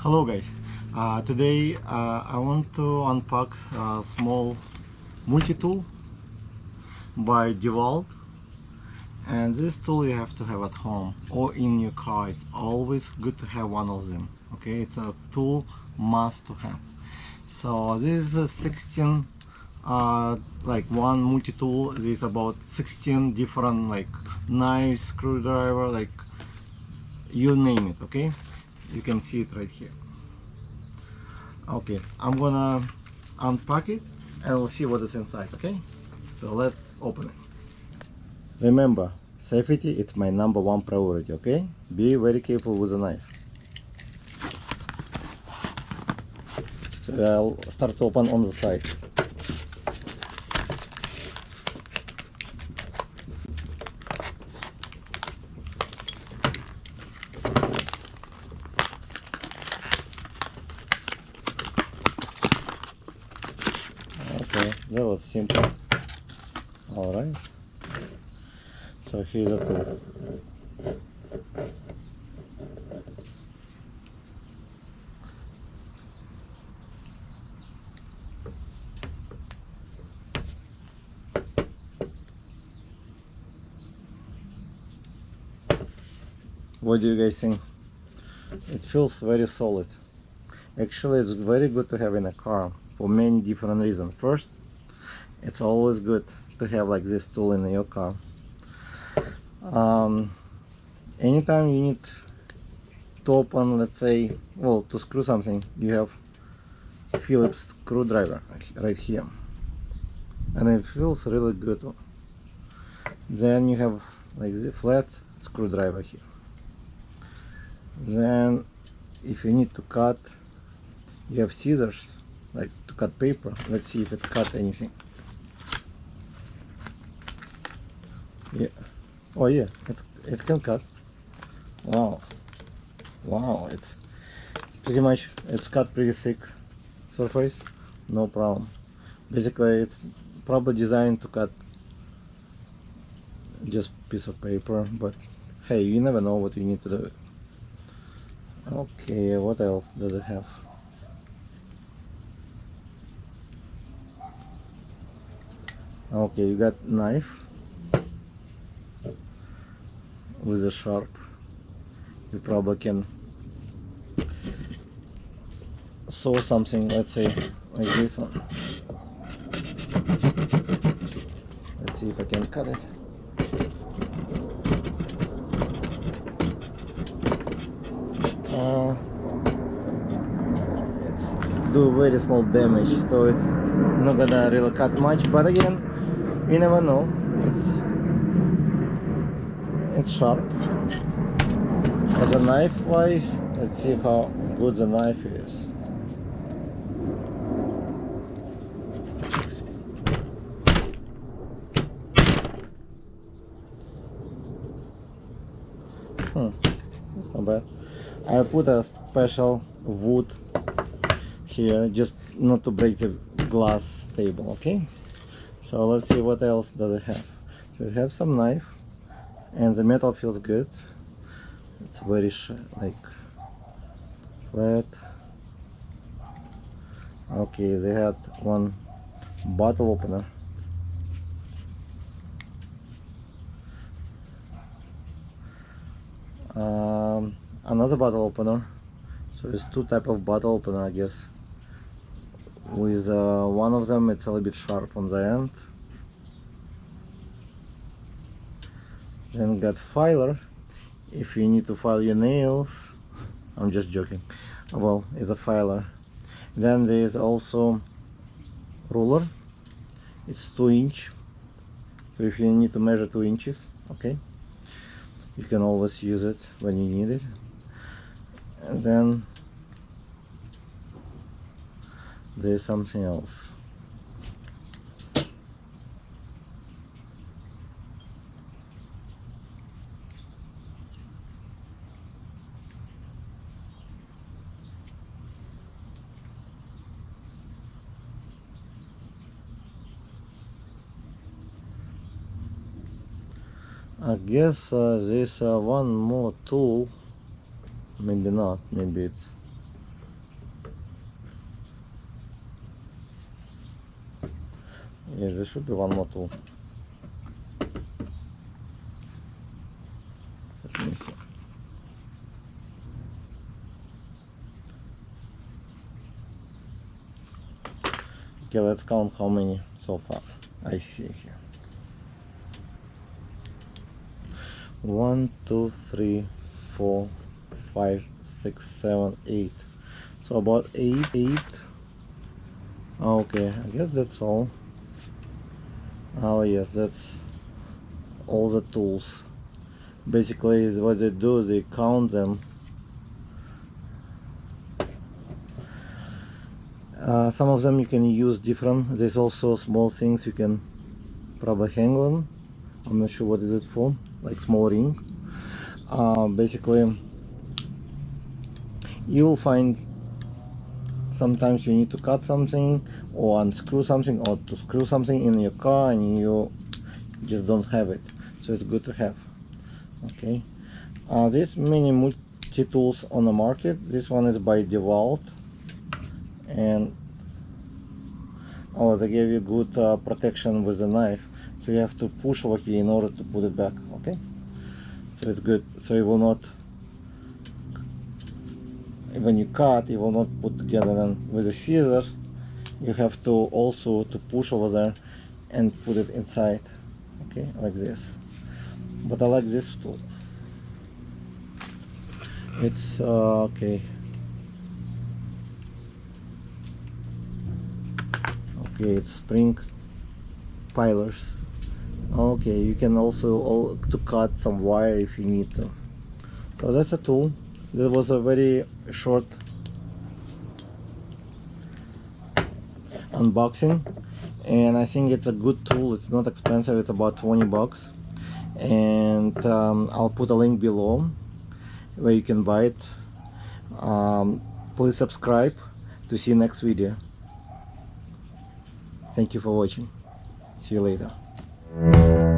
Hello guys, today I want to unpack a small multi-tool by DeWalt, and this tool you have to have at home or in your car. It's always good to have one of them. Okay, it's a tool must to have. So this is a 16 like one multi-tool. There's about 16 different like knives, screwdriver, like you name it. Okay, you can see it right here. Okay, I'm gonna unpack it and we'll see what is inside. Okay, so let's open it. Remember, safety it's my #1 priority. Okay, be very careful with the knife. So I'll start to open on the side. Okay, that was simple. All right. So here's the tool. What do you guys think? It feels very solid. Actually, it's very good to have in a car for many different reasons. First, it's always good to have like this tool in your car. Anytime you need to open, let's say, well, to screw something, you have Phillips Screwdriver right here, and it feels really good. Then you have like the flat screwdriver here. Then if you need to cut, you have scissors, like to cut paper. Let's see if it cut anything. Yeah. Oh yeah, it can cut. Wow. Wow, it's pretty much, it's cut pretty thick surface, no problem. Basically it's probably designed to cut just piece of paper, but hey, you never know what you need to do. Okay, what else does it have? Okay, you got knife with a sharp. You probably can saw something, let's say like this one. Let's see if I can cut it. It's do very small damage, so it's not gonna really cut much, but again, you never know. It's sharp. As a knife wise, let's see how good the knife is. That's not bad. I put a special wood here just not to break the glass table. Okay, so let's see what else does it have. So it has some knife, and the metal feels good. It's very like flat. Okay, they had one bottle opener. Another bottle opener. So it's two type of bottle opener, I guess. With one of them, it's a little bit sharp on the end. Then got filer. If you need to file your nails, I'm just joking. Well, it's a filer. Then there is also ruler. It's 2 inch. So if you need to measure 2 inches, okay, you can always use it when you need it. And then there's something else. I guess there's one more tool. Maybe not, maybe it's Yes, there should be one more tool. Let me see. Okay, let's count how many so far I see here. 1, 2, 3, 4, 5, 6, 7, 8. So about 8. Okay, I guess that's all. Oh yes, that's all the tools. Basically, what they do is they count them. Some of them you can use different. There's also small things you can probably hang on. I'm not sure what is it for, like small ring. Basically, you will find sometimes you need to cut something or unscrew something or to screw something in your car and you just don't have it, so it's good to have. Okay, there's many multi-tools on the market. This one is by DeWalt, and they gave you good protection with the knife, so you have to push over here in order to put it back. Okay, so it's good, so you will not, when you cut, you will not put together. And with the scissors you have to also to push over there and put it inside. Okay, like this. But I like this tool. It's okay. Okay, it's spring pilers. Okay, you can also to cut some wire if you need to. So that's a tool. That was a very short unboxing, and I think it's a good tool. It's not expensive, it's about 20 bucks, and I'll put a link below where you can buy it. Please subscribe to see next video. Thank you for watching. See you later.